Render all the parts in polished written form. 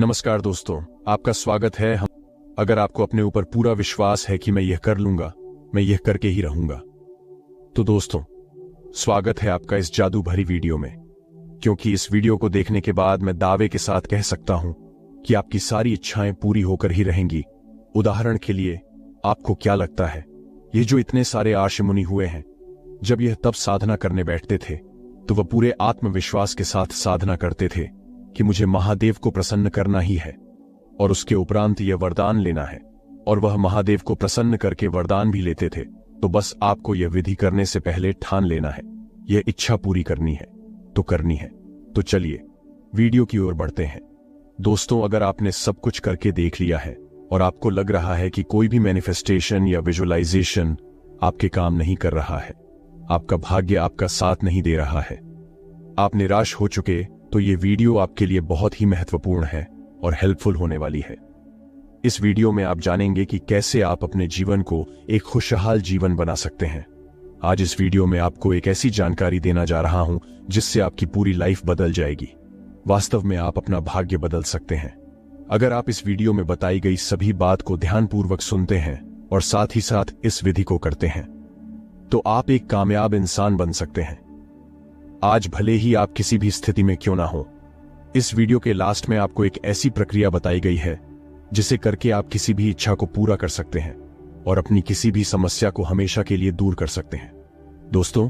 नमस्कार दोस्तों, आपका स्वागत है। अगर आपको अपने ऊपर पूरा विश्वास है कि मैं यह कर लूंगा, मैं यह करके ही रहूंगा, तो दोस्तों स्वागत है आपका इस जादू भरी वीडियो में। क्योंकि इस वीडियो को देखने के बाद मैं दावे के साथ कह सकता हूं कि आपकी सारी इच्छाएं पूरी होकर ही रहेंगी। उदाहरण के लिए, आपको क्या लगता है, ये जो इतने सारे आर्ष मुनि हुए हैं, जब यह तब साधना करने बैठते थे तो वह पूरे आत्मविश्वास के साथ साधना करते थे कि मुझे महादेव को प्रसन्न करना ही है और उसके उपरांत यह वरदान लेना है, और वह महादेव को प्रसन्न करके वरदान भी लेते थे। तो बस आपको यह विधि करने से पहले ठान लेना है, यह इच्छा पूरी करनी है तो करनी है। तो चलिए वीडियो की ओर बढ़ते हैं। दोस्तों, अगर आपने सब कुछ करके देख लिया है और आपको लग रहा है कि कोई भी मैनिफेस्टेशन या विजुअलाइजेशन आपके काम नहीं कर रहा है, आपका भाग्य आपका साथ नहीं दे रहा है, आप निराश हो चुके, तो ये वीडियो आपके लिए बहुत ही महत्वपूर्ण है और हेल्पफुल होने वाली है। इस वीडियो में आप जानेंगे कि कैसे आप अपने जीवन को एक खुशहाल जीवन बना सकते हैं। आज इस वीडियो में आपको एक ऐसी जानकारी देना जा रहा हूं जिससे आपकी पूरी लाइफ बदल जाएगी। वास्तव में आप अपना भाग्य बदल सकते हैं। अगर आप इस वीडियो में बताई गई सभी बात को ध्यानपूर्वक सुनते हैं और साथ ही साथ इस विधि को करते हैं, तो आप एक कामयाब इंसान बन सकते हैं। आज भले ही आप किसी भी स्थिति में क्यों ना हो, इस वीडियो के लास्ट में आपको एक ऐसी प्रक्रिया बताई गई है जिसे करके आप किसी भी इच्छा को पूरा कर सकते हैं और अपनी किसी भी समस्या को हमेशा के लिए दूर कर सकते हैं। दोस्तों,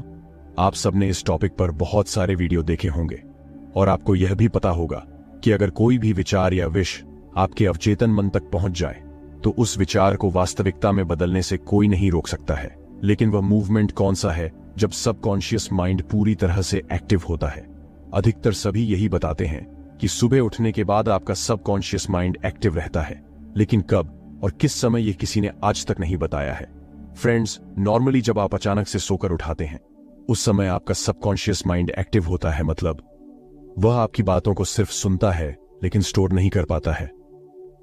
आप सबने इस टॉपिक पर बहुत सारे वीडियो देखे होंगे और आपको यह भी पता होगा कि अगर कोई भी विचार या विश आपके अवचेतन मन तक पहुंच जाए तो उस विचार को वास्तविकता में बदलने से कोई नहीं रोक सकता है। लेकिन वह मूवमेंट कौन सा है जब सबकॉन्शियस माइंड पूरी तरह से एक्टिव होता है? अधिकतर सभी यही बताते हैं कि सुबह उठने के बाद आपका सबकॉन्शियस माइंड एक्टिव रहता है, लेकिन कब और किस समय यह किसी ने आज तक नहीं बताया है। फ्रेंड्स, नॉर्मली जब आप अचानक से सोकर उठाते हैं, उस समय आपका सबकॉन्शियस माइंड एक्टिव होता है। मतलब वह आपकी बातों को सिर्फ सुनता है लेकिन स्टोर नहीं कर पाता है।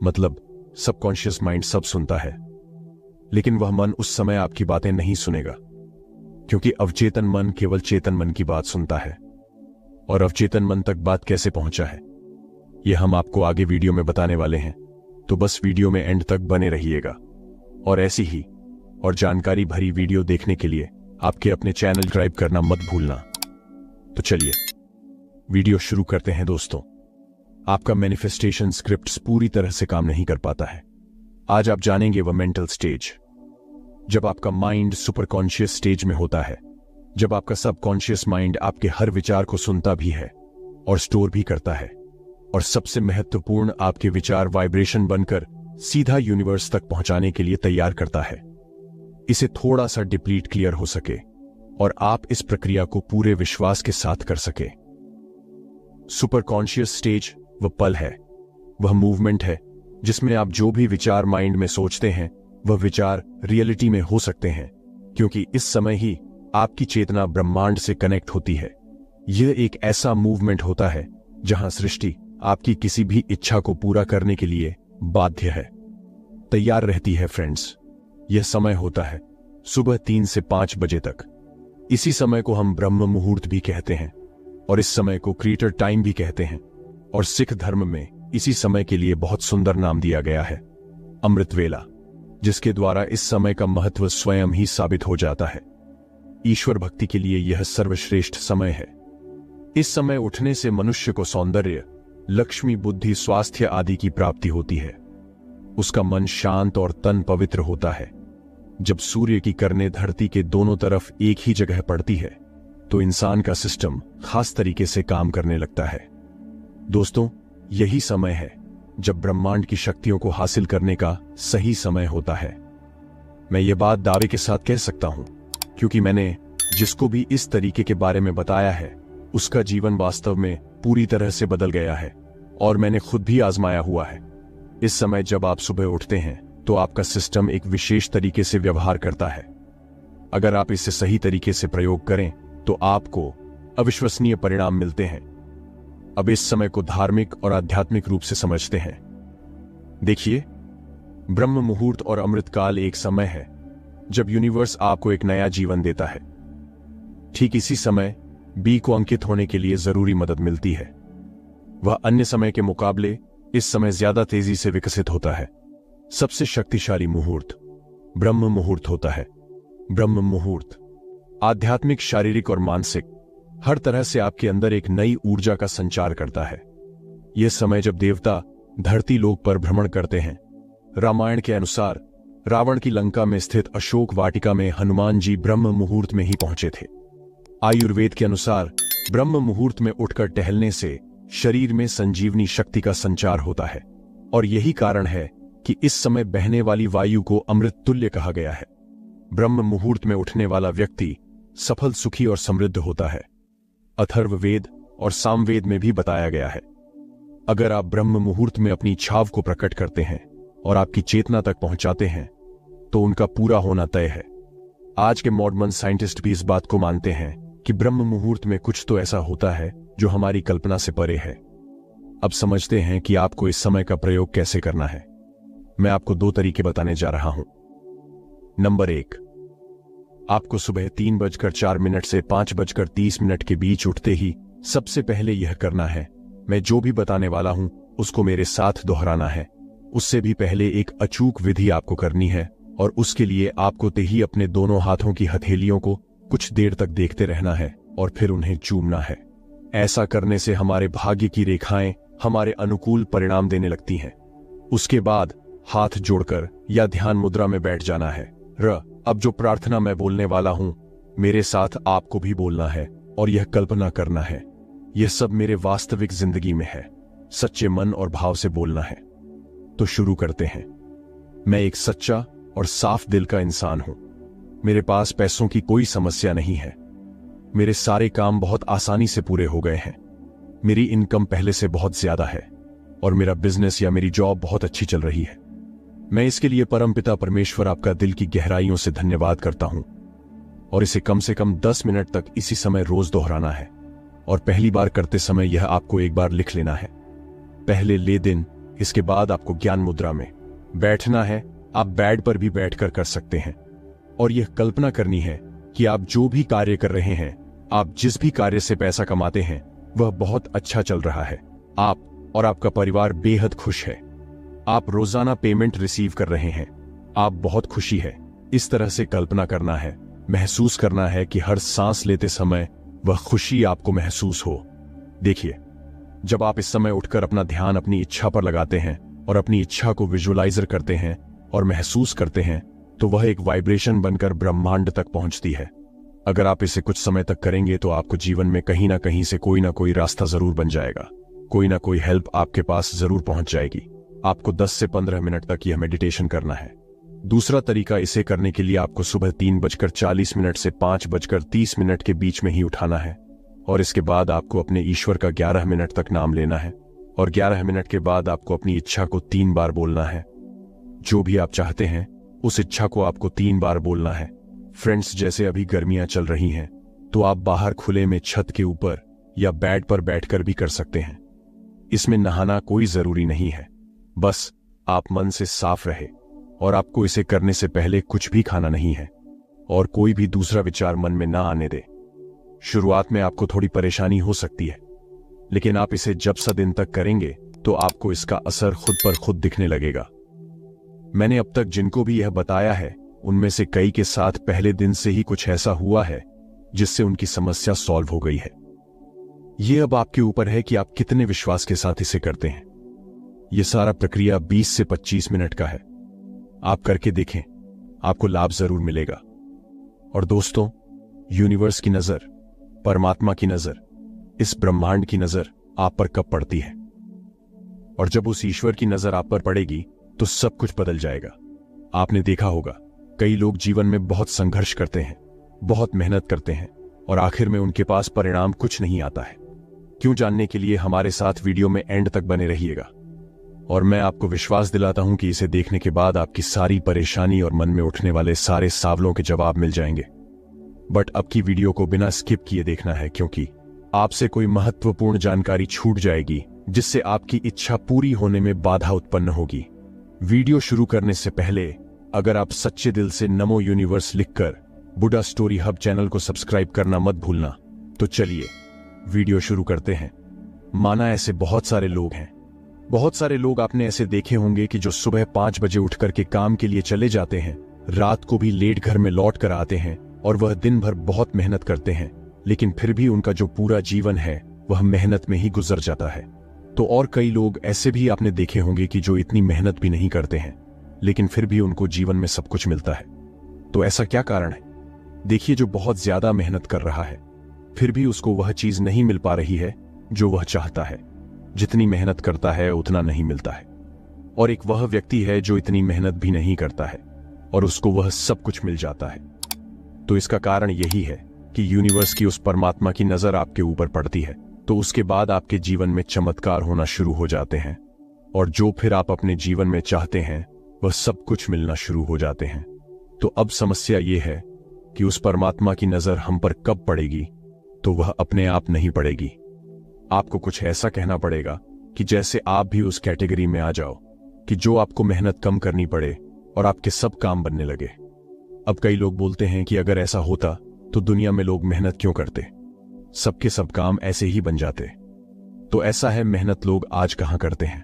मतलब सबकॉन्शियस माइंड सब सुनता है, लेकिन वह मन उस समय आपकी बातें नहीं सुनेगा, क्योंकि अवचेतन मन केवल चेतन मन की बात सुनता है। और अवचेतन मन तक बात कैसे पहुंचा है, यह हम आपको आगे वीडियो में बताने वाले हैं। तो बस वीडियो में एंड तक बने रहिएगा। और ऐसी ही और जानकारी भरी वीडियो देखने के लिए आपके अपने चैनल सब्सक्राइब करना मत भूलना। तो चलिए वीडियो शुरू करते हैं। दोस्तों, आपका मैनिफेस्टेशन स्क्रिप्ट पूरी तरह से काम नहीं कर पाता है। आज आप जानेंगे वह मेंटल स्टेज जब आपका माइंड सुपर कॉन्शियस स्टेज में होता है, जब आपका सबकॉन्शियस माइंड आपके हर विचार को सुनता भी है और स्टोर भी करता है, और सबसे महत्वपूर्ण, आपके विचार वाइब्रेशन बनकर सीधा यूनिवर्स तक पहुंचाने के लिए तैयार करता है। इसे थोड़ा सा डिप्लीट क्लियर हो सके और आप इस प्रक्रिया को पूरे विश्वास के साथ कर सके। सुपर कॉन्शियस स्टेज वह पल है, वह मूवमेंट है जिसमें आप जो भी विचार माइंड में सोचते हैं वह विचार रियलिटी में हो सकते हैं, क्योंकि इस समय ही आपकी चेतना ब्रह्मांड से कनेक्ट होती है। यह एक ऐसा मूवमेंट होता है जहां सृष्टि आपकी किसी भी इच्छा को पूरा करने के लिए बाध्य है, तैयार रहती है। फ्रेंड्स, यह समय होता है सुबह 3 से 5 बजे तक। इसी समय को हम ब्रह्म मुहूर्त भी कहते हैं और इस समय को क्रिएटर टाइम भी कहते हैं, और सिख धर्म में इसी समय के लिए बहुत सुंदर नाम दिया गया है, अमृत वेला, जिसके द्वारा इस समय का महत्व स्वयं ही साबित हो जाता है। ईश्वर भक्ति के लिए यह सर्वश्रेष्ठ समय है। इस समय उठने से मनुष्य को सौंदर्य, लक्ष्मी, बुद्धि, स्वास्थ्य आदि की प्राप्ति होती है। उसका मन शांत और तन पवित्र होता है। जब सूर्य की किरणें धरती के दोनों तरफ एक ही जगह पड़ती है तो इंसान का सिस्टम खास तरीके से काम करने लगता है। दोस्तों, यही समय है जब ब्रह्मांड की शक्तियों को हासिल करने का सही समय होता है। मैं ये बात दावे के साथ कह सकता हूं, क्योंकि मैंने जिसको भी इस तरीके के बारे में बताया है उसका जीवन वास्तव में पूरी तरह से बदल गया है, और मैंने खुद भी आजमाया हुआ है। इस समय जब आप सुबह उठते हैं तो आपका सिस्टम एक विशेष तरीके से व्यवहार करता है। अगर आप इसे सही तरीके से प्रयोग करें तो आपको अविश्वसनीय परिणाम मिलते हैं। अब इस समय को धार्मिक और आध्यात्मिक रूप से समझते हैं। देखिए, ब्रह्म मुहूर्त और अमृतकाल एक समय है जब यूनिवर्स आपको एक नया जीवन देता है। ठीक इसी समय बी को अंकित होने के लिए जरूरी मदद मिलती है। वह अन्य समय के मुकाबले इस समय ज्यादा तेजी से विकसित होता है। सबसे शक्तिशाली मुहूर्त ब्रह्म मुहूर्त होता है। ब्रह्म मुहूर्त आध्यात्मिक, शारीरिक और मानसिक हर तरह से आपके अंदर एक नई ऊर्जा का संचार करता है। यह समय जब देवता धरती लोक पर भ्रमण करते हैं। रामायण के अनुसार रावण की लंका में स्थित अशोक वाटिका में हनुमान जी ब्रह्म मुहूर्त में ही पहुंचे थे। आयुर्वेद के अनुसार ब्रह्म मुहूर्त में उठकर टहलने से शरीर में संजीवनी शक्ति का संचार होता है और यही कारण है कि इस समय बहने वाली वायु को अमृत तुल्य कहा गया है। ब्रह्म मुहूर्त में उठने वाला व्यक्ति सफल, सुखी और समृद्ध होता है। अथर्ववेद और सामवेद में भी बताया गया है। अगर आप ब्रह्म मुहूर्त में अपनी इच्छाओं को प्रकट करते हैं और आपकी चेतना तक पहुंचाते हैं तो उनका पूरा होना तय है। आज के मॉडर्न साइंटिस्ट भी इस बात को मानते हैं कि ब्रह्म मुहूर्त में कुछ तो ऐसा होता है जो हमारी कल्पना से परे है। अब समझते हैं कि आपको इस समय का प्रयोग कैसे करना है। मैं आपको 2 तरीके बताने जा रहा हूं। नंबर 1, आपको सुबह 3:04 से 5:30 के बीच उठते ही सबसे पहले यह करना है, मैं जो भी बताने वाला हूं उसको मेरे साथ दोहराना है। उससे भी पहले एक अचूक विधि आपको करनी है और उसके लिए आपको ही अपने दोनों हाथों की हथेलियों को कुछ देर तक देखते रहना है और फिर उन्हें चूमना है। ऐसा करने से हमारे भाग्य की रेखाएं हमारे अनुकूल परिणाम देने लगती हैं। उसके बाद हाथ जोड़कर या ध्यान मुद्रा में बैठ जाना है। अब जो प्रार्थना मैं बोलने वाला हूं मेरे साथ आपको भी बोलना है और यह कल्पना करना है यह सब मेरे वास्तविक जिंदगी में है। सच्चे मन और भाव से बोलना है। तो शुरू करते हैं। मैं एक सच्चा और साफ दिल का इंसान हूं। मेरे पास पैसों की कोई समस्या नहीं है। मेरे सारे काम बहुत आसानी से पूरे हो गए हैं। मेरी इनकम पहले से बहुत ज्यादा है और मेरा बिजनेस या मेरी जॉब बहुत अच्छी चल रही है। मैं इसके लिए परमपिता परमेश्वर आपका दिल की गहराइयों से धन्यवाद करता हूं और इसे कम से कम 10 मिनट तक इसी समय रोज दोहराना है और पहली बार करते समय यह आपको एक बार लिख लेना है। पहले ले दिन, इसके बाद आपको ज्ञान मुद्रा में बैठना है। आप बेड पर भी बैठकर कर सकते हैं और यह कल्पना करनी है कि आप जो भी कार्य कर रहे हैं, आप जिस भी कार्य से पैसा कमाते हैं वह बहुत अच्छा चल रहा है। आप और आपका परिवार बेहद खुश है। आप रोजाना पेमेंट रिसीव कर रहे हैं। आप बहुत खुशी है। इस तरह से कल्पना करना है, महसूस करना है कि हर सांस लेते समय वह खुशी आपको महसूस हो। देखिए, जब आप इस समय उठकर अपना ध्यान अपनी इच्छा पर लगाते हैं और अपनी इच्छा को विजुअलाइजर करते हैं और महसूस करते हैं तो वह एक वाइब्रेशन बनकर ब्रह्मांड तक पहुंचती है। अगर आप इसे कुछ समय तक करेंगे तो आपको जीवन में कहीं ना कहीं से कोई ना कोई रास्ता जरूर बन जाएगा। कोई ना कोई हेल्प आपके पास जरूर पहुंच जाएगी। आपको 10 से 15 मिनट तक यह मेडिटेशन करना है। दूसरा तरीका, इसे करने के लिए आपको सुबह 3:40 से 5:30 के बीच में ही उठाना है और इसके बाद आपको अपने ईश्वर का 11 मिनट तक नाम लेना है और 11 मिनट के बाद आपको अपनी इच्छा को 3 बार बोलना है। जो भी आप चाहते हैं उस इच्छा को आपको 3 बार बोलना है। फ्रेंड्स, जैसे अभी गर्मियां चल रही हैं तो आप बाहर खुले में छत के ऊपर या बेड पर बैठकर भी कर सकते हैं। इसमें नहाना कोई जरूरी नहीं है, बस आप मन से साफ रहे और आपको इसे करने से पहले कुछ भी खाना नहीं है और कोई भी दूसरा विचार मन में ना आने दे। शुरुआत में आपको थोड़ी परेशानी हो सकती है, लेकिन आप इसे जब सा दिन तक करेंगे तो आपको इसका असर खुद पर खुद दिखने लगेगा। मैंने अब तक जिनको भी यह बताया है उनमें से कई के साथ पहले दिन से ही कुछ ऐसा हुआ है जिससे उनकी समस्या सॉल्व हो गई है। यह अब आपके ऊपर है कि आप कितने विश्वास के साथ इसे करते हैं। यह सारा प्रक्रिया 20 से 25 मिनट का है। आप करके देखें, आपको लाभ जरूर मिलेगा। और दोस्तों, यूनिवर्स की नजर, परमात्मा की नजर, इस ब्रह्मांड की नजर आप पर कब पड़ती है और जब उस ईश्वर की नजर आप पर पड़ेगी तो सब कुछ बदल जाएगा। आपने देखा होगा, कई लोग जीवन में बहुत संघर्ष करते हैं, बहुत मेहनत करते हैं और आखिर में उनके पास परिणाम कुछ नहीं आता है। क्यों, जानने के लिए हमारे साथ वीडियो में एंड तक बने रहिएगा और मैं आपको विश्वास दिलाता हूं कि इसे देखने के बाद आपकी सारी परेशानी और मन में उठने वाले सारे सवालों के जवाब मिल जाएंगे। बट अब की वीडियो को बिना स्किप किए देखना है, क्योंकि आपसे कोई महत्वपूर्ण जानकारी छूट जाएगी जिससे आपकी इच्छा पूरी होने में बाधा उत्पन्न होगी। वीडियो शुरू करने से पहले अगर आप सच्चे दिल से नमो यूनिवर्स लिखकर बुड्ढा स्टोरी हब चैनल को सब्सक्राइब करना मत भूलना। तो चलिए वीडियो शुरू करते हैं। माना ऐसे बहुत सारे लोग हैं बहुत सारे लोग आपने ऐसे देखे होंगे कि जो सुबह 5 बजे उठ करके काम के लिए चले जाते हैं, रात को भी लेट घर में लौट कर आते हैं और वह दिन भर बहुत मेहनत करते हैं, लेकिन फिर भी उनका जो पूरा जीवन है वह मेहनत में ही गुजर जाता है। तो और कई लोग ऐसे भी आपने देखे होंगे कि जो इतनी मेहनत भी नहीं करते हैं, लेकिन फिर भी उनको जीवन में सब कुछ मिलता है। तो ऐसा क्या कारण है? देखिए, जो बहुत ज्यादा मेहनत कर रहा है फिर भी उसको वह चीज नहीं मिल पा रही है जो वह चाहता है। जितनी मेहनत करता है उतना नहीं मिलता है। और एक वह व्यक्ति है जो इतनी मेहनत भी नहीं करता है और उसको वह सब कुछ मिल जाता है। तो इसका कारण यही है कि यूनिवर्स की उस परमात्मा की नजर आपके ऊपर पड़ती है, तो उसके बाद आपके जीवन में चमत्कार होना शुरू हो जाते हैं और जो फिर आप अपने जीवन में चाहते हैं वह सब कुछ मिलना शुरू हो जाते हैं। तो अब समस्या यह है कि उस परमात्मा की नजर हम पर कब पड़ेगी, तो वह अपने आप नहीं पड़ेगी। आपको कुछ ऐसा कहना पड़ेगा कि जैसे आप भी उस कैटेगरी में आ जाओ कि जो आपको मेहनत कम करनी पड़े और आपके सब काम बनने लगे। अब कई लोग बोलते हैं कि अगर ऐसा होता तो दुनिया में लोग मेहनत क्यों करते, सबके सब काम ऐसे ही बन जाते। तो ऐसा है, मेहनत लोग आज कहां करते हैं,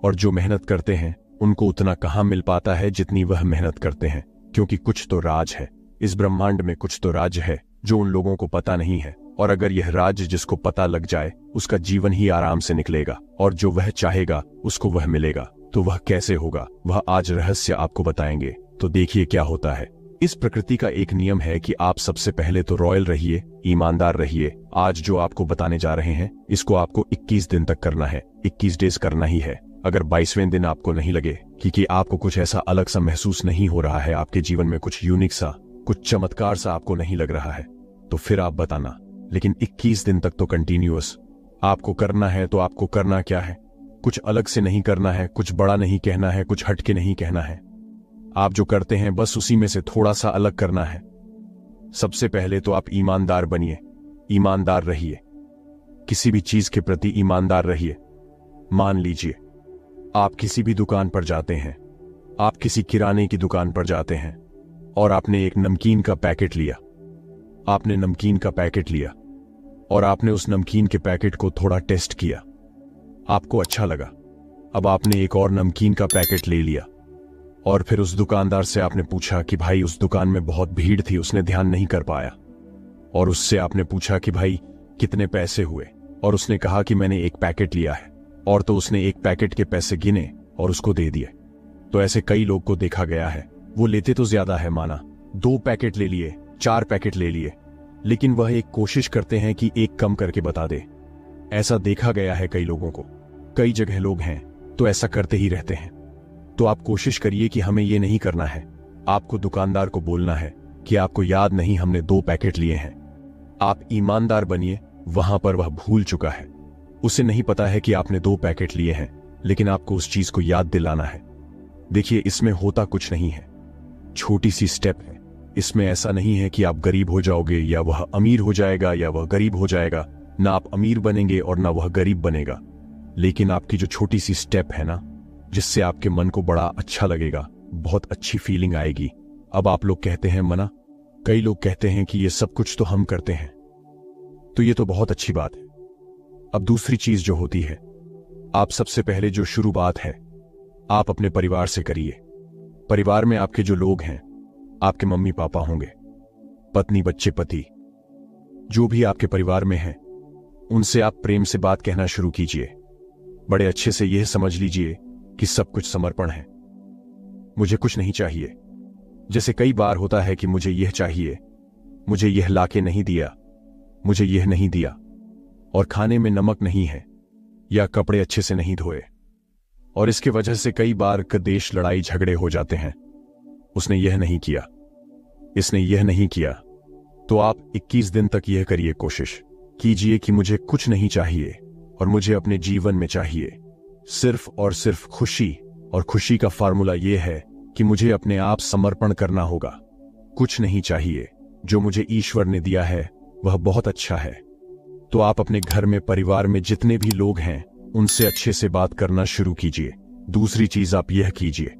और जो मेहनत करते हैं उनको उतना कहां मिल पाता है जितनी वह मेहनत करते हैं। क्योंकि कुछ तो राज है इस ब्रह्मांड में, कुछ तो राज है जो उन लोगों को पता नहीं है। और अगर यह राज जिसको पता लग जाए उसका जीवन ही आराम से निकलेगा और जो वह चाहेगा उसको वह मिलेगा। तो वह कैसे होगा, वह आज रहस्य आपको बताएंगे। तो देखिए क्या होता है। इस प्रकृति का एक नियम है कि आप सबसे पहले तो रॉयल रहिए, ईमानदार रहिए। आज जो आपको बताने जा रहे हैं इसको आपको 21 दिन तक करना है, 21 डेज करना ही है। अगर 22वें दिन आपको नहीं लगे कि आपको कुछ ऐसा अलग सा महसूस नहीं हो रहा है, आपके जीवन में कुछ यूनिक सा, कुछ चमत्कार सा आपको नहीं लग रहा है, तो फिर आप बताना। लेकिन 21 दिन तक तो कंटिन्यूअस आपको करना है। तो आपको करना क्या है? कुछ अलग से नहीं करना है, कुछ बड़ा नहीं कहना है, कुछ हटके नहीं कहना है। आप जो करते हैं बस उसी में से थोड़ा सा अलग करना है। सबसे पहले तो आप ईमानदार बनिए, ईमानदार रहिए, किसी भी चीज के प्रति ईमानदार रहिए। मान लीजिए आप किसी भी दुकान पर जाते हैं, आप किसी किराने की दुकान पर जाते हैं और आपने एक नमकीन का पैकेट लिया। आपने नमकीन का पैकेट लिया और आपने उस नमकीन के पैकेट को थोड़ा टेस्ट किया, आपको अच्छा लगा। अब आपने एक और नमकीन का पैकेट ले लिया और फिर उस दुकानदार से आपने पूछा कि भाई, उस दुकान में बहुत भीड़ थी, उसने ध्यान नहीं कर पाया। और उससे आपने पूछा कि भाई कितने पैसे हुए, और उसने कहा कि मैंने एक पैकेट लिया है। और तो उसने एक पैकेट के पैसे गिने और उसको दे दिए। तो ऐसे कई लोग को देखा गया है, वो लेते तो ज्यादा है, माना 2 पैकेट ले लिए, 4 पैकेट ले लिए, लेकिन वह एक कोशिश करते हैं कि एक कम करके बता दे। ऐसा देखा गया है कई लोगों को, कई जगह लोग हैं तो ऐसा करते ही रहते हैं। तो आप कोशिश करिए कि हमें ये नहीं करना है। आपको दुकानदार को बोलना है कि आपको याद नहीं, हमने 2 पैकेट लिए हैं। आप ईमानदार बनिए, वहां पर वह भूल चुका है, उसे नहीं पता है कि आपने 2 पैकेट लिए हैं, लेकिन आपको उस चीज को याद दिलाना है। देखिए, इसमें होता कुछ नहीं है, छोटी सी स्टेप है। इसमें ऐसा नहीं है कि आप गरीब हो जाओगे या वह अमीर हो जाएगा या वह गरीब हो जाएगा। ना आप अमीर बनेंगे और ना वह गरीब बनेगा। लेकिन आपकी जो छोटी सी स्टेप है ना, जिससे आपके मन को बड़ा अच्छा लगेगा, बहुत अच्छी फीलिंग आएगी। अब आप लोग कहते हैं मना, कई लोग कहते हैं कि ये सब कुछ तो हम करते हैं, तो ये तो बहुत अच्छी बात है। अब दूसरी चीज जो होती है, आप सबसे पहले जो शुरुआत है आप अपने परिवार से करिए। परिवार में आपके जो लोग हैं, आपके मम्मी पापा होंगे, पत्नी, बच्चे, पति, जो भी आपके परिवार में हैं, उनसे आप प्रेम से बात कहना शुरू कीजिए। बड़े अच्छे से यह समझ लीजिए कि सब कुछ समर्पण है, मुझे कुछ नहीं चाहिए। जैसे कई बार होता है कि मुझे यह चाहिए, मुझे यह लाके नहीं दिया, मुझे यह नहीं दिया, और खाने में नमक नहीं है, या कपड़े अच्छे से नहीं धोए, और इसके वजह से कई बार कदेश, लड़ाई झगड़े हो जाते हैं। उसने यह नहीं किया, इसने यह नहीं किया। तो आप 21 दिन तक यह करिए, कोशिश कीजिए कि मुझे कुछ नहीं चाहिए और मुझे अपने जीवन में चाहिए सिर्फ और सिर्फ खुशी। और खुशी का फार्मूला यह है कि मुझे अपने आप समर्पण करना होगा। कुछ नहीं चाहिए, जो मुझे ईश्वर ने दिया है वह बहुत अच्छा है। तो आप अपने घर में, परिवार में जितने भी लोग हैं, उनसे अच्छे से बात करना शुरू कीजिए। दूसरी चीज आप यह कीजिए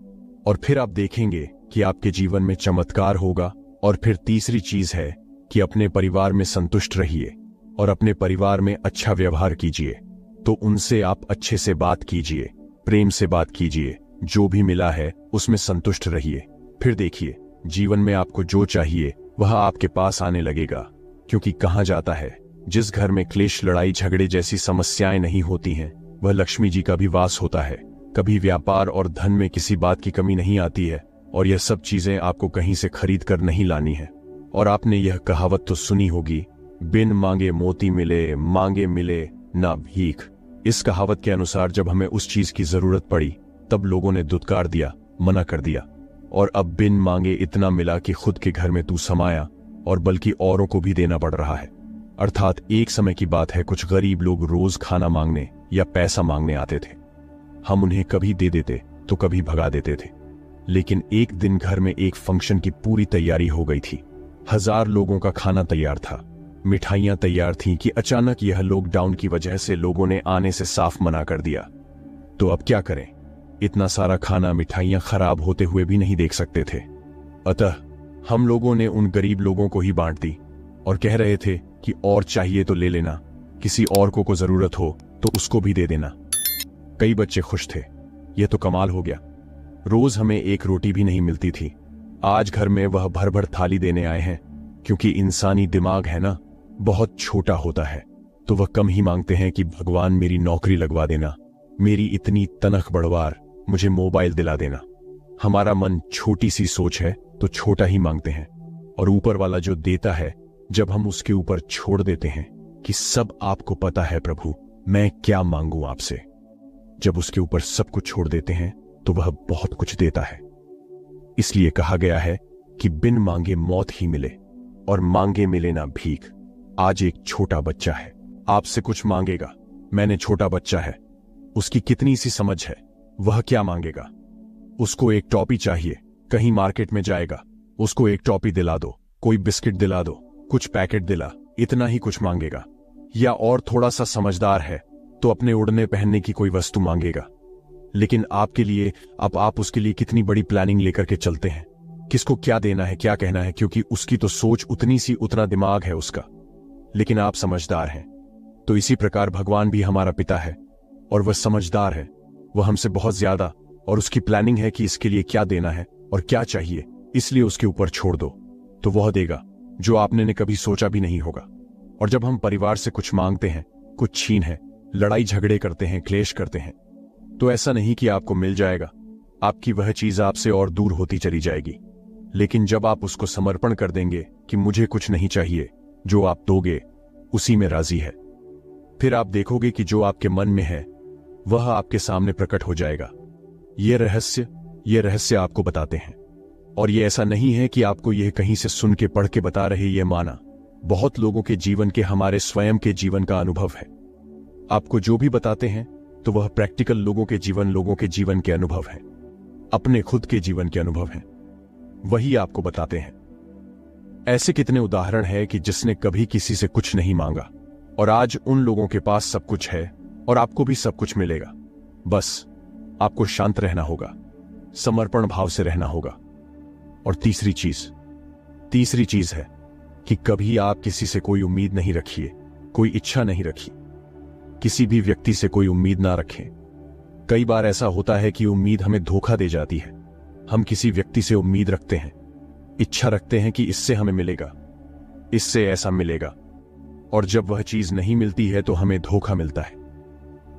और फिर आप देखेंगे कि आपके जीवन में चमत्कार होगा। और फिर तीसरी चीज है कि अपने परिवार में संतुष्ट रहिए और अपने परिवार में अच्छा व्यवहार कीजिए। तो उनसे आप अच्छे से बात कीजिए, प्रेम से बात कीजिए। जो भी मिला है उसमें संतुष्ट रहिए। फिर देखिए, जीवन में आपको जो चाहिए वह आपके पास आने लगेगा। क्योंकि कहा जाता है, जिस घर में क्लेश, लड़ाई झगड़े जैसी समस्याएं नहीं होती हैं, वह लक्ष्मी जी का भी वास होता है। कभी व्यापार और धन में किसी बात की कमी नहीं आती है, और यह सब चीजें आपको कहीं से खरीद कर नहीं लानी है। और आपने यह कहावत तो सुनी होगी, बिन मांगे मोती मिले, मांगे मिले ना भीख। इस कहावत के अनुसार जब हमें उस चीज की जरूरत पड़ी तब लोगों ने दुत्कार दिया, मना कर दिया, और अब बिन मांगे इतना मिला कि खुद के घर में तू समाया, और बल्कि औरों को भी देना पड़ रहा है। अर्थात एक समय की बात है, कुछ गरीब लोग रोज खाना मांगने या पैसा मांगने आते थे। हम उन्हें कभी दे देते तो कभी भगा देते थे। लेकिन एक दिन घर में एक फंक्शन की पूरी तैयारी हो गई थी। 1000 लोगों का खाना तैयार था, मिठाइयां तैयार थीं कि अचानक यह लॉकडाउन की वजह से लोगों ने आने से साफ मना कर दिया। तो अब क्या करें? इतना सारा खाना, मिठाइयां खराब होते हुए भी नहीं देख सकते थे। अतः हम लोगों ने उन गरीब लोगों को ही बांट दी और कह रहे थे कि और चाहिए तो ले लेना, किसी और को जरूरत हो तो उसको भी दे देना। कई बच्चे खुश थे। यह तो कमाल हो गया, रोज हमें एक रोटी भी नहीं मिलती थी, आज घर में वह भर भर थाली देने आए हैं। क्योंकि इंसानी दिमाग है ना, बहुत छोटा होता है, तो वह कम ही मांगते हैं कि भगवान मेरी नौकरी लगवा देना, मेरी इतनी तनख्वाह बढ़वार, मुझे मोबाइल दिला देना। हमारा मन छोटी सी सोच है तो छोटा ही मांगते हैं, और ऊपर वाला जो देता है, जब हम उसके ऊपर छोड़ देते हैं कि सब आपको पता है प्रभु, मैं क्या मांगू आपसे, जब उसके ऊपर सब कुछ छोड़ देते हैं तो वह बहुत कुछ देता है। इसलिए कहा गया है कि बिन मांगे मौत ही मिले, और मांगे मिले ना भीख। आज एक छोटा बच्चा है, आपसे कुछ मांगेगा। मैंने छोटा बच्चा है, उसकी कितनी सी समझ है, वह क्या मांगेगा? उसको एक टॉपी चाहिए, कहीं मार्केट में जाएगा, उसको एक टॉपी दिला दो, कोई बिस्किट दिला दो, कुछ पैकेट दिला, इतना ही कुछ मांगेगा। या और थोड़ा सा समझदार है तो अपने उड़ने पहनने की कोई वस्तु मांगेगा। लेकिन आपके लिए, अब आप उसके लिए कितनी बड़ी प्लानिंग लेकर के चलते हैं, किसको क्या देना है, क्या कहना है, क्योंकि उसकी तो सोच उतनी सी, उतना दिमाग है उसका। लेकिन आप समझदार हैं। तो इसी प्रकार भगवान भी हमारा पिता है, और वह समझदार है, वह हमसे बहुत ज्यादा, और उसकी प्लानिंग है कि इसके लिए क्या देना है और क्या चाहिए, इसलिए उसके ऊपर छोड़ दो तो वह देगा जो आपने ने कभी सोचा भी नहीं होगा। और जब हम परिवार से कुछ मांगते हैं, कुछ छीन है, लड़ाई झगड़े करते हैं, क्लेश करते हैं, तो ऐसा नहीं कि आपको मिल जाएगा, आपकी वह चीज आपसे और दूर होती चली जाएगी। लेकिन जब आप उसको समर्पण कर देंगे कि मुझे कुछ नहीं चाहिए, जो आप दोगे उसी में राजी है, फिर आप देखोगे कि जो आपके मन में है वह आपके सामने प्रकट हो जाएगा। ये रहस्य आपको बताते हैं। और ये ऐसा नहीं है कि आपको यह कहीं से सुन के, पढ़ के बता रहे, ये माना बहुत लोगों के जीवन के, हमारे स्वयं के जीवन का अनुभव है। आपको जो भी बताते हैं तो वह प्रैक्टिकल लोगों के जीवन के अनुभव है, अपने खुद के जीवन के अनुभव हैं, वही आपको बताते हैं। ऐसे कितने उदाहरण है कि जिसने कभी किसी से कुछ नहीं मांगा और आज उन लोगों के पास सब कुछ है, और आपको भी सब कुछ मिलेगा। बस आपको शांत रहना होगा, समर्पण भाव से रहना होगा। और तीसरी चीज है कि कभी आप किसी से कोई उम्मीद नहीं रखिए, कोई इच्छा नहीं रखिए, किसी भी व्यक्ति से कोई उम्मीद ना रखें। कई बार ऐसा होता है कि उम्मीद हमें धोखा दे जाती है। हम किसी व्यक्ति से उम्मीद रखते हैं, इच्छा रखते हैं कि इससे हमें मिलेगा, इससे ऐसा मिलेगा, और जब वह चीज नहीं मिलती है तो हमें धोखा मिलता है।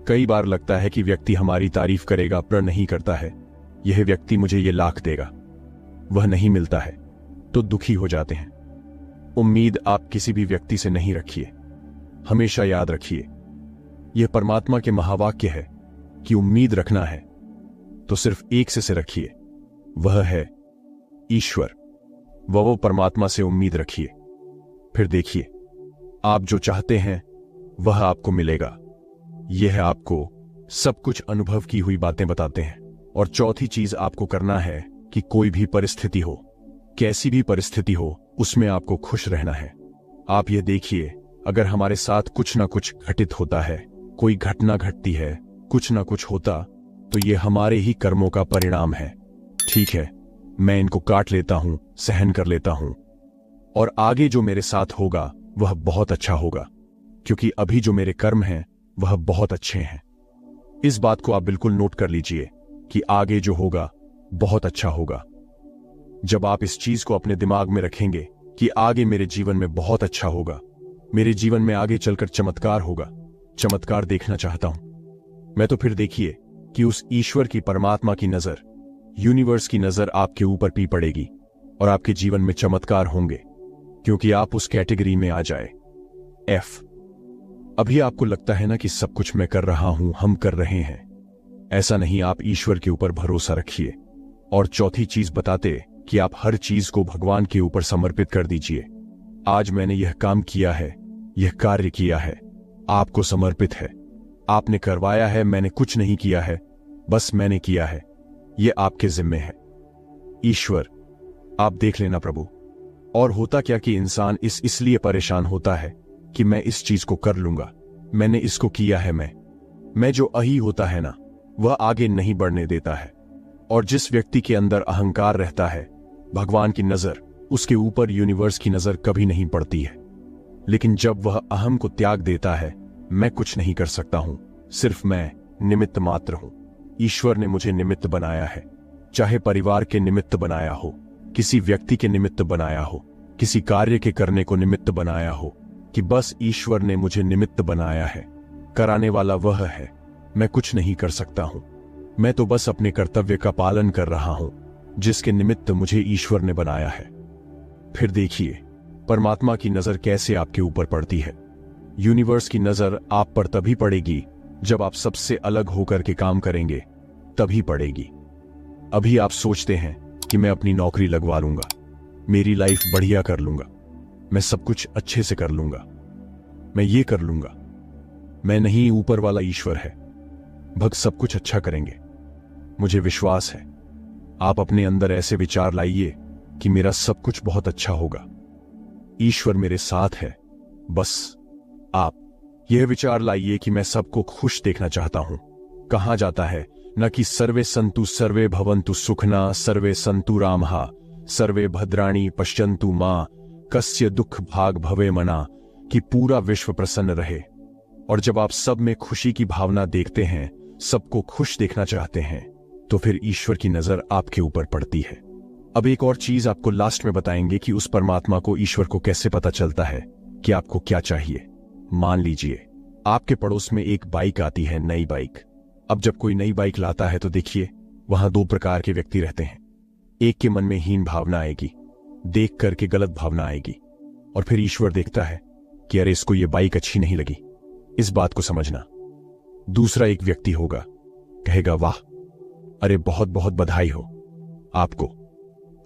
कई बार लगता है कि व्यक्ति हमारी तारीफ करेगा, पर नहीं करता है। यह व्यक्ति मुझे ये लाख देगा, वह नहीं मिलता है तो दुखी हो जाते हैं। उम्मीद आप किसी भी व्यक्ति से नहीं रखिए। हमेशा याद रखिए, यह परमात्मा के महावाक्य है कि उम्मीद रखना है तो सिर्फ एक से रखिए, वह है ईश्वर। वो परमात्मा से उम्मीद रखिए, फिर देखिए आप जो चाहते हैं वह आपको मिलेगा। यह आपको सब कुछ अनुभव की हुई बातें बताते हैं। और चौथी चीज आपको करना है कि कोई भी परिस्थिति हो, कैसी भी परिस्थिति हो, उसमें आपको खुश रहना है। आप ये देखिए, अगर हमारे साथ कुछ ना कुछ घटित होता है, कोई घटना घटती है, कुछ ना कुछ होता, तो ये हमारे ही कर्मों का परिणाम है। ठीक है, मैं इनको काट लेता हूं, सहन कर लेता हूं, और आगे जो मेरे साथ होगा वह बहुत अच्छा होगा, क्योंकि अभी जो मेरे कर्म हैं वह बहुत अच्छे हैं। इस बात को आप बिल्कुल नोट कर लीजिए कि आगे जो होगा बहुत अच्छा होगा। जब आप इस चीज को अपने दिमाग में रखेंगे कि आगे मेरे जीवन में बहुत अच्छा होगा, मेरे जीवन में आगे चलकर चमत्कार होगा, चमत्कार देखना चाहता हूं मैं, तो फिर देखिए कि उस ईश्वर की, परमात्मा की नजर, यूनिवर्स की नजर आपके ऊपर भी पड़ेगी और आपके जीवन में चमत्कार होंगे, क्योंकि आप उस कैटेगरी में आ जाए। एफ। अभी आपको लगता है ना कि सब कुछ मैं कर रहा हूं, हम कर रहे हैं। ऐसा नहीं, आप ईश्वर के ऊपर भरोसा रखिए। और चौथी चीज बताते कि आप हर चीज को भगवान के ऊपर समर्पित कर दीजिए। आज मैंने यह काम किया है, यह कार्य किया है, आपको समर्पित है। आपने करवाया है, मैंने कुछ नहीं किया है, बस मैंने किया है। यह आपके जिम्मे है। ईश्वर आप देख लेना प्रभु। और होता क्या कि इंसान इसलिए परेशान होता है कि मैं इस चीज को कर लूंगा, मैंने इसको किया है। मैं जो अही होता है ना, वह आगे नहीं बढ़ने देता है। और जिस व्यक्ति के अंदर अहंकार रहता है, भगवान की नजर उसके ऊपर, यूनिवर्स की नजर कभी नहीं पड़ती है। लेकिन जब वह अहम को त्याग देता है, मैं कुछ नहीं कर सकता हूं, सिर्फ मैं निमित्त मात्र हूं। ईश्वर ने मुझे निमित्त बनाया है, चाहे परिवार के निमित्त बनाया हो, किसी व्यक्ति के निमित्त बनाया हो, किसी कार्य के करने को निमित्त बनाया हो, कि बस ईश्वर ने मुझे निमित्त बनाया है। कराने वाला वह है, मैं कुछ नहीं कर सकता हूं। मैं तो बस अपने कर्तव्य का पालन कर रहा हूं, जिसके निमित्त मुझे ईश्वर ने बनाया है। फिर देखिए परमात्मा की नजर कैसे आपके ऊपर पड़ती है। यूनिवर्स की नजर आप पर तभी पड़ेगी जब आप सबसे अलग होकर के काम करेंगे, तभी पड़ेगी। अभी आप सोचते हैं कि मैं अपनी नौकरी लगवा लूंगा, मेरी लाइफ बढ़िया कर लूंगा, मैं सब कुछ अच्छे से कर लूंगा, मैं ये कर लूंगा। मैं नहीं, ऊपर वाला ईश्वर है, भक्त सब कुछ अच्छा करेंगे, मुझे विश्वास है। आप अपने अंदर ऐसे विचार लाइए कि मेरा सब कुछ बहुत अच्छा होगा, ईश्वर मेरे साथ है। बस आप यह विचार लाइए कि मैं सबको खुश देखना चाहता हूं। कहा जाता है न कि सर्वे संतु सर्वे भवन्तु सुखना, सर्वे संतु रामहा, सर्वे भद्राणी पश्यन्तु मां, कस्य दुख भाग भवे मना, कि पूरा विश्व प्रसन्न रहे। और जब आप सब में खुशी की भावना देखते हैं, सबको खुश देखना चाहते हैं, तो फिर ईश्वर की नजर आपके ऊपर पड़ती है। अब एक और चीज आपको लास्ट में बताएंगे कि उस परमात्मा को, ईश्वर को कैसे पता चलता है कि आपको क्या चाहिए। मान लीजिए आपके पड़ोस में एक बाइक आती है, नई बाइक। अब जब कोई नई बाइक लाता है तो देखिए वहां दो प्रकार के व्यक्ति रहते हैं। एक के मन में हीन भावना आएगी, देख करके गलत भावना आएगी, और फिर ईश्वर देखता है कि अरे इसको ये बाइक अच्छी नहीं लगी, इस बात को समझना। दूसरा एक व्यक्ति होगा, कहेगा वाह, अरे बहुत बहुत बधाई हो आपको,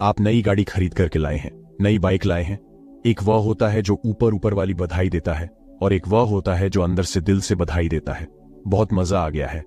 आप नई गाड़ी खरीद करके लाए हैं, नई बाइक लाए हैं। एक वह होता है जो ऊपर ऊपर वाली बधाई देता है, और एक वह होता है जो अंदर से दिल से बधाई देता है। बहुत मजा आ गया है,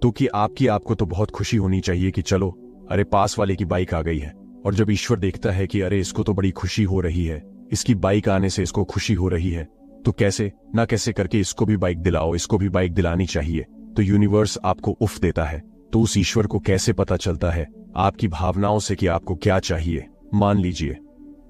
तो कि आपको तो बहुत खुशी होनी चाहिए कि चलो अरे पास वाले की बाइक आ गई है। और जब ईश्वर देखता है कि अरे इसको तो बड़ी खुशी हो रही है, इसकी बाइक आने से इसको खुशी हो रही है, तो कैसे ना कैसे करके इसको भी बाइक दिलाओ, इसको भी बाइक दिलानी चाहिए। तो यूनिवर्स आपको उफ देता है। तो उस ईश्वर को कैसे पता चलता है आपकी भावनाओं से कि आपको क्या चाहिए। मान लीजिए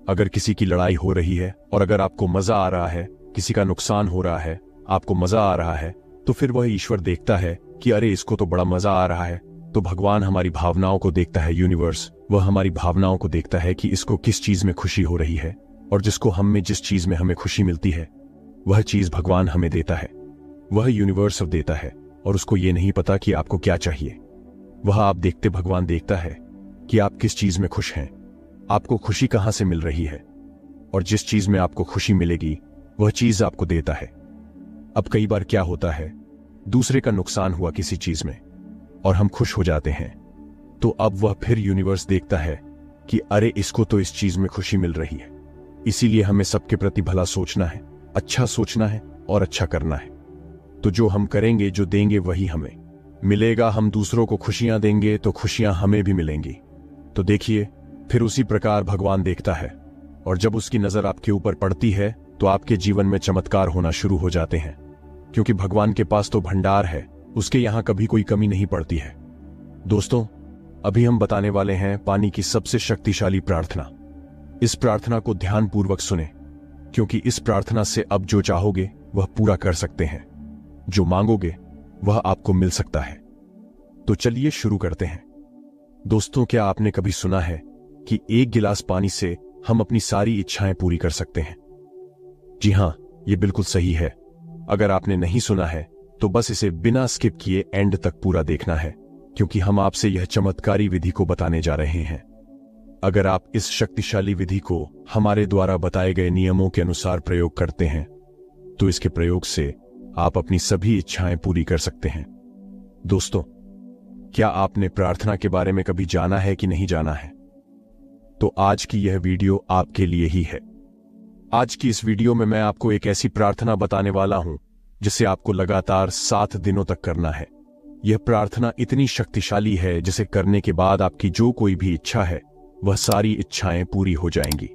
अगर किसी की लड़ाई हो रही है और अगर आपको मजा आ रहा है, किसी का नुकसान हो रहा है, आपको मजा आ रहा है, तो फिर वह ईश्वर देखता है कि अरे इसको तो बड़ा मजा आ रहा है। तो भगवान हमारी भावनाओं को देखता है, यूनिवर्स वह हमारी भावनाओं को देखता है कि इसको किस चीज में खुशी हो रही है, और जिसको हम में जिस चीज में हमें खुशी मिलती है वह चीज भगवान हमें देता है, वह यूनिवर्स देता है। और उसको ये नहीं पता कि आपको क्या चाहिए, वह आप देखते भगवान देखता है कि आप किस चीज में खुश हैं, आपको खुशी कहां से मिल रही है, और जिस चीज में आपको खुशी मिलेगी वह चीज आपको देता है। अब कई बार क्या होता है, दूसरे का नुकसान हुआ किसी चीज में और हम खुश हो जाते हैं, तो अब वह फिर यूनिवर्स देखता है कि अरे इसको तो इस चीज में खुशी मिल रही है। इसीलिए हमें सबके प्रति भला सोचना है, अच्छा सोचना है और अच्छा करना है। तो जो हम करेंगे, जो देंगे वही हमें मिलेगा। हम दूसरों को खुशियां देंगे तो खुशियां हमें भी मिलेंगी। तो देखिए फिर उसी प्रकार भगवान देखता है, और जब उसकी नजर आपके ऊपर पड़ती है तो आपके जीवन में चमत्कार होना शुरू हो जाते हैं, क्योंकि भगवान के पास तो भंडार है, उसके यहां कभी कोई कमी नहीं पड़ती है। दोस्तों अभी हम बताने वाले हैं पानी की सबसे शक्तिशाली प्रार्थना। इस प्रार्थना को ध्यानपूर्वक सुने, क्योंकि इस प्रार्थना से अब जो चाहोगे वह पूरा कर सकते हैं। जो मांगोगे वह आपको मिल सकता है। तो चलिए शुरू करते हैं। दोस्तों, क्या आपने कभी सुना है कि एक गिलास पानी से हम अपनी सारी इच्छाएं पूरी कर सकते हैं? जी हां, यह बिल्कुल सही है। अगर आपने नहीं सुना है तो बस इसे बिना स्किप किए एंड तक पूरा देखना है, क्योंकि हम आपसे यह चमत्कारी विधि को बताने जा रहे हैं। अगर आप इस शक्तिशाली विधि को हमारे द्वारा बताए गए नियमों के अनुसार प्रयोग करते हैं तो इसके प्रयोग से आप अपनी सभी इच्छाएं पूरी कर सकते हैं। दोस्तों, क्या आपने प्रार्थना के बारे में कभी जाना है कि नहीं जाना है? तो आज की यह वीडियो आपके लिए ही है। आज की इस वीडियो में मैं आपको एक ऐसी प्रार्थना बताने वाला हूं जिसे आपको लगातार 7 दिनों तक करना है। यह प्रार्थना इतनी शक्तिशाली है जिसे करने के बाद आपकी जो कोई भी इच्छा है वह सारी इच्छाएं पूरी हो जाएंगी।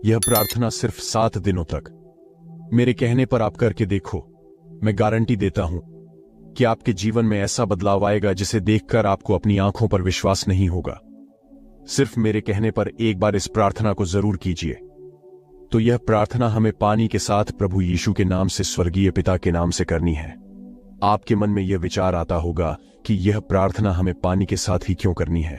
यह प्रार्थना सिर्फ 7 दिनों तक मेरे कहने पर आप करके देखो। मैं गारंटी देता हूं कि आपके जीवन में ऐसा बदलाव आएगा जिसे देखकर आपको अपनी आंखों पर विश्वास नहीं होगा। सिर्फ मेरे कहने पर एक बार इस प्रार्थना को जरूर कीजिए। तो यह प्रार्थना हमें पानी के साथ प्रभु यीशु के नाम से स्वर्गीय पिता के नाम से करनी है। आपके मन में यह विचार आता होगा कि यह प्रार्थना हमें पानी के साथ ही क्यों करनी है।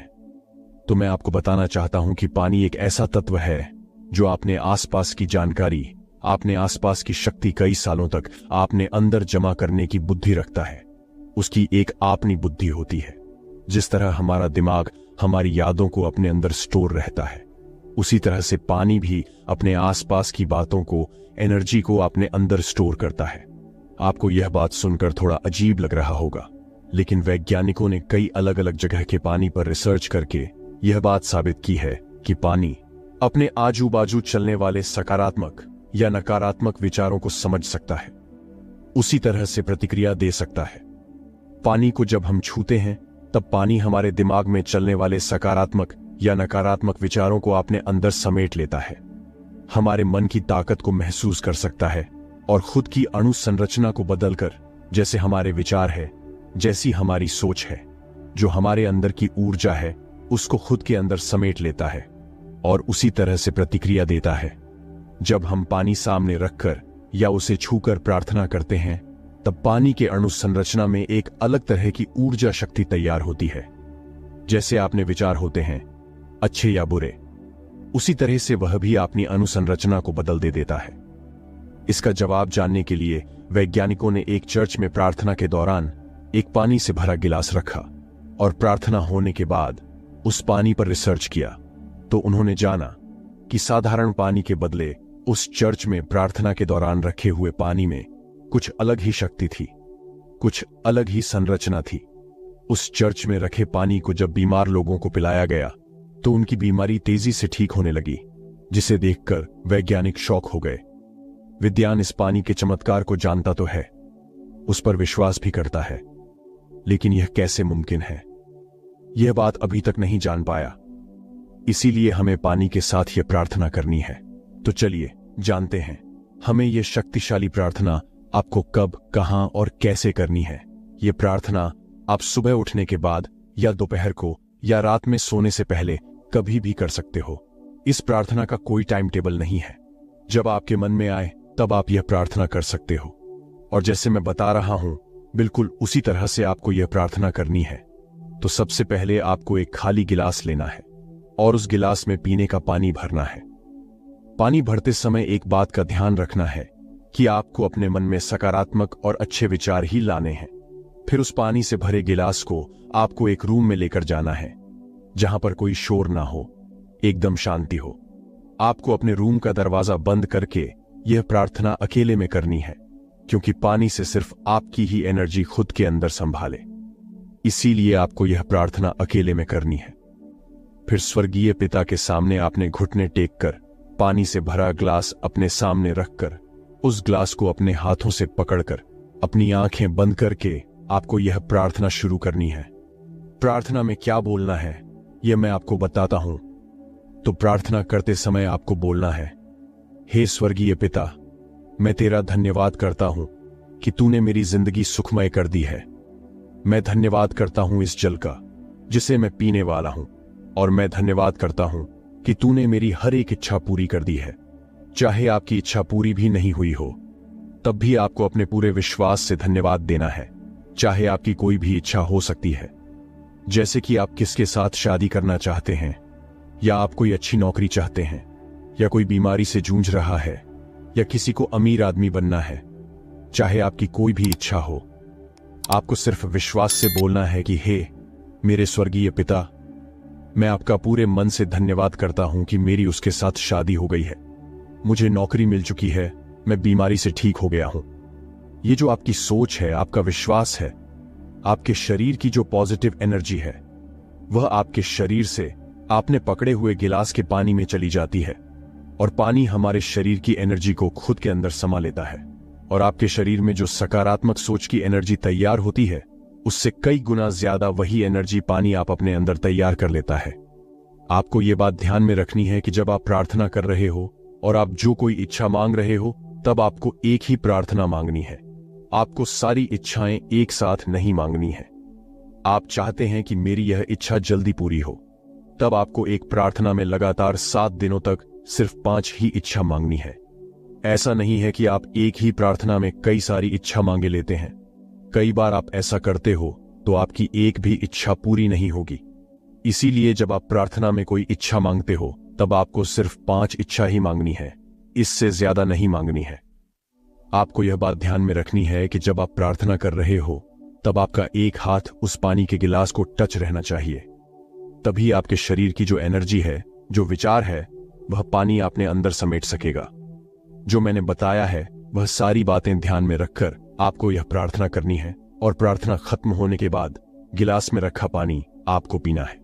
तो मैं आपको बताना चाहता हूं कि पानी एक ऐसा तत्व है जो अपने आसपास की जानकारी, अपने आसपास की शक्ति कई सालों तक आपने अंदर जमा करने की बुद्धि रखता है। उसकी एक अपनी बुद्धि होती है। जिस तरह हमारा दिमाग हमारी यादों को अपने अंदर स्टोर रहता है, उसी तरह से पानी भी अपने आसपास की बातों को, एनर्जी को अपने अंदर स्टोर करता है। आपको यह बात सुनकर थोड़ा अजीब लग रहा होगा, लेकिन वैज्ञानिकों ने कई अलग अलग जगह के पानी पर रिसर्च करके यह बात साबित की है कि पानी अपने आजू बाजू चलने वाले सकारात्मक या नकारात्मक विचारों को समझ सकता है, उसी तरह से प्रतिक्रिया दे सकता है। पानी को जब हम छूते हैं तब पानी हमारे दिमाग में चलने वाले सकारात्मक या नकारात्मक विचारों को अपने अंदर समेट लेता है, हमारे मन की ताकत को महसूस कर सकता है और खुद की अणु संरचना को बदलकर, जैसे हमारे विचार है, जैसी हमारी सोच है, जो हमारे अंदर की ऊर्जा है, उसको खुद के अंदर समेट लेता है और उसी तरह से प्रतिक्रिया देता है। जब हम पानी सामने रखकर या उसे छूकर प्रार्थना करते हैं तब पानी के अणु संरचना में एक अलग तरह की ऊर्जा शक्ति तैयार होती है। जैसे आपने विचार होते हैं, अच्छे या बुरे, उसी तरह से वह भी अपनी अनुसंरचना को बदल देता है। इसका जवाब जानने के लिए वैज्ञानिकों ने एक चर्च में प्रार्थना के दौरान एक पानी से भरा गिलास रखा और प्रार्थना होने के बाद उस पानी पर रिसर्च किया। तो उन्होंने जाना कि साधारण पानी के बदले उस चर्च में प्रार्थना के दौरान रखे हुए पानी में कुछ अलग ही शक्ति थी, कुछ अलग ही संरचना थी। उस चर्च में रखे पानी को जब बीमार लोगों को पिलाया गया तो उनकी बीमारी तेजी से ठीक होने लगी, जिसे देखकर वैज्ञानिक शॉक हो गए। विज्ञान इस पानी के चमत्कार को जानता तो है, उस पर विश्वास भी करता है, लेकिन यह कैसे मुमकिन है, यह बात अभी तक नहीं जान पाया। इसीलिए हमें पानी के साथ यह प्रार्थना करनी है। तो चलिए जानते हैं हमें यह शक्तिशाली प्रार्थना आपको कब, कहां और कैसे करनी है। यह प्रार्थना आप सुबह उठने के बाद या दोपहर को या रात में सोने से पहले कभी भी कर सकते हो। इस प्रार्थना का कोई टाइम टेबल नहीं है। जब आपके मन में आए तब आप यह प्रार्थना कर सकते हो। और जैसे मैं बता रहा हूं, बिल्कुल उसी तरह से आपको यह प्रार्थना करनी है। तो सबसे पहले आपको एक खाली गिलास लेना है और उस गिलास में पीने का पानी भरना है। पानी भरते समय एक बात का ध्यान रखना है कि आपको अपने मन में सकारात्मक और अच्छे विचार ही लाने हैं। फिर उस पानी से भरे गिलास को आपको एक रूम में लेकर जाना है जहां पर कोई शोर ना हो, एकदम शांति हो। आपको अपने रूम का दरवाजा बंद करके यह प्रार्थना अकेले में करनी है, क्योंकि पानी से सिर्फ आपकी ही एनर्जी खुद के अंदर संभाले। इसीलिए आपको यह प्रार्थना अकेले में करनी है। फिर स्वर्गीय पिता के सामने आपने घुटने टेक कर पानी से भरा ग्लास अपने सामने रखकर उस ग्लास को अपने हाथों से पकड़कर अपनी आंखें बंद करके आपको यह प्रार्थना शुरू करनी है। प्रार्थना में क्या बोलना है यह मैं आपको बताता हूं। तो प्रार्थना करते समय आपको बोलना है, हे स्वर्गीय पिता, मैं तेरा धन्यवाद करता हूं कि तूने मेरी जिंदगी सुखमय कर दी है। मैं धन्यवाद करता हूं इस जल का जिसे मैं पीने वाला हूं, और मैं धन्यवाद करता हूं कि तूने मेरी हर एक इच्छा पूरी कर दी है, चाहे आपकी इच्छा पूरी भी नहीं हुई हो तब भी आपको अपने पूरे विश्वास से धन्यवाद देना है। चाहे आपकी कोई भी इच्छा हो सकती है, जैसे कि आप किसके साथ शादी करना चाहते हैं, या आप कोई अच्छी नौकरी चाहते हैं, या कोई बीमारी से जूझ रहा है, या किसी को अमीर आदमी बनना है। चाहे आपकी कोई भी इच्छा हो, आपको सिर्फ विश्वास से बोलना है कि हे मेरे स्वर्गीय पिता, मैं आपका पूरे मन से धन्यवाद करता हूं कि मेरी उसके साथ शादी हो गई है, मुझे नौकरी मिल चुकी है, मैं बीमारी से ठीक हो गया हूं। ये जो आपकी सोच है, आपका विश्वास है, आपके शरीर की जो पॉजिटिव एनर्जी है, वह आपके शरीर से आपने पकड़े हुए गिलास के पानी में चली जाती है, और पानी हमारे शरीर की एनर्जी को खुद के अंदर समा लेता है, और आपके शरीर में जो सकारात्मक सोच की एनर्जी तैयार होती है, उससे कई गुना ज्यादा वही एनर्जी पानी आप अपने अंदर तैयार कर लेता है। आपको यह बात ध्यान में रखनी है कि जब आप प्रार्थना कर रहे हो और आप जो कोई इच्छा मांग रहे हो, तब आपको एक ही प्रार्थना मांगनी है। आपको सारी इच्छाएं एक साथ नहीं मांगनी है। आप चाहते हैं कि मेरी यह इच्छा जल्दी पूरी हो, तब आपको एक प्रार्थना में लगातार 7 दिनों तक सिर्फ 5 ही इच्छा मांगनी है। ऐसा नहीं है कि आप एक ही प्रार्थना में कई सारी इच्छा मांगे लेते हैं। कई बार आप ऐसा करते हो तो आपकी एक भी इच्छा पूरी नहीं होगी। इसीलिए जब आप प्रार्थना में कोई इच्छा मांगते हो, तब आपको सिर्फ 5 इच्छा ही मांगनी है, इससे ज्यादा नहीं मांगनी है। आपको यह बात ध्यान में रखनी है कि जब आप प्रार्थना कर रहे हो, तब आपका एक हाथ उस पानी के गिलास को टच रहना चाहिए। तभी आपके शरीर की जो एनर्जी है, जो विचार है, वह पानी आपने अंदर समेट सकेगा। जो मैंने बताया है, वह सारी बातें ध्यान में रखकर आपको यह प्रार्थना करनी है, और प्रार्थना खत्म होने के बाद गिलास में रखा पानी आपको पीना है।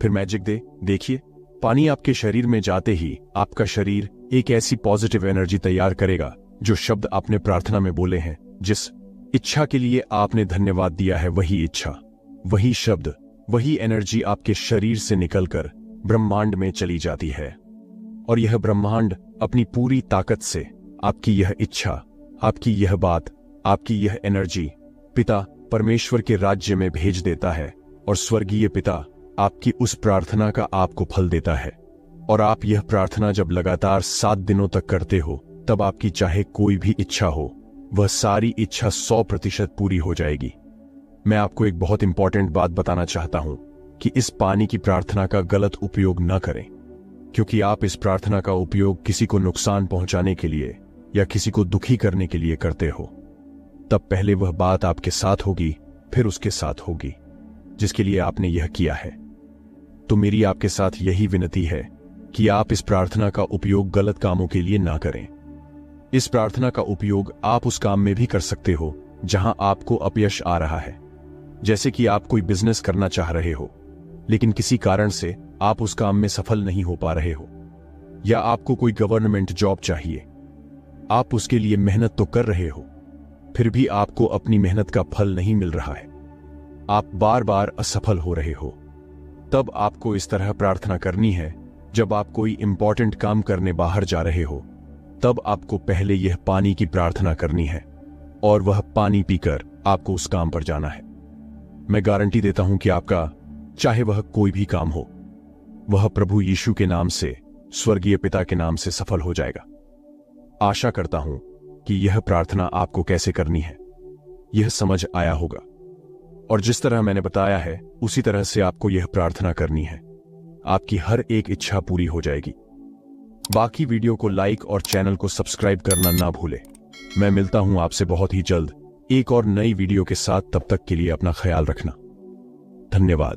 फिर मैजिक देखिए, पानी आपके शरीर में जाते ही आपका शरीर एक ऐसी पॉजिटिव एनर्जी तैयार करेगा। जो शब्द आपने प्रार्थना में बोले हैं, जिस इच्छा के लिए आपने धन्यवाद दिया है, वही इच्छा, वही शब्द, वही एनर्जी आपके शरीर से निकलकर ब्रह्मांड में चली जाती है, और यह ब्रह्मांड अपनी पूरी ताकत से आपकी यह इच्छा, आपकी यह बात, आपकी यह एनर्जी पिता परमेश्वर के राज्य में भेज देता है, और स्वर्गीय पिता आपकी उस प्रार्थना का आपको फल देता है। और आप यह प्रार्थना जब लगातार 7 दिनों तक करते हो, तब आपकी चाहे कोई भी इच्छा हो, वह सारी इच्छा 100% पूरी हो जाएगी। मैं आपको एक बहुत इंपॉर्टेंट बात बताना चाहता हूं कि इस पानी की प्रार्थना का गलत उपयोग न करें, क्योंकि आप इस प्रार्थना का उपयोग किसी को नुकसान पहुंचाने के लिए या किसी को दुखी करने के लिए करते हो। तब पहले वह बात आपके साथ होगी, फिर उसके साथ होगी जिसके लिए आपने यह किया है। तो मेरी आपके साथ यही विनती है कि आप इस प्रार्थना का उपयोग गलत कामों के लिए ना करें। इस प्रार्थना का उपयोग आप उस काम में भी कर सकते हो जहां आपको अपयश आ रहा है। जैसे कि आप कोई बिजनेस करना चाह रहे हो, लेकिन किसी कारण से आप उस काम में सफल नहीं हो पा रहे हो, या आपको कोई गवर्नमेंट जॉब चाहिए, आप उसके लिए मेहनत तो कर रहे हो, फिर भी आपको अपनी मेहनत का फल नहीं मिल रहा है, आप बार बार असफल हो रहे हो। तब आपको इस तरह प्रार्थना करनी है। जब आप कोई इंपॉर्टेंट काम करने बाहर जा रहे हो, तब आपको पहले यह पानी की प्रार्थना करनी है, और वह पानी पीकर आपको उस काम पर जाना है। मैं गारंटी देता हूं कि आपका चाहे वह कोई भी काम हो, वह प्रभु यीशु के नाम से, स्वर्गीय पिता के नाम से सफल हो जाएगा। आशा करता हूं कि यह प्रार्थना आपको कैसे करनी है, यह समझ आया होगा, और जिस तरह मैंने बताया है, उसी तरह से आपको यह प्रार्थना करनी है। आपकी हर एक इच्छा पूरी हो जाएगी। बाकी वीडियो को लाइक और चैनल को सब्सक्राइब करना ना भूले। मैं मिलता हूं आपसे बहुत ही जल्द एक और नई वीडियो के साथ। तब तक के लिए अपना ख्याल रखना। धन्यवाद।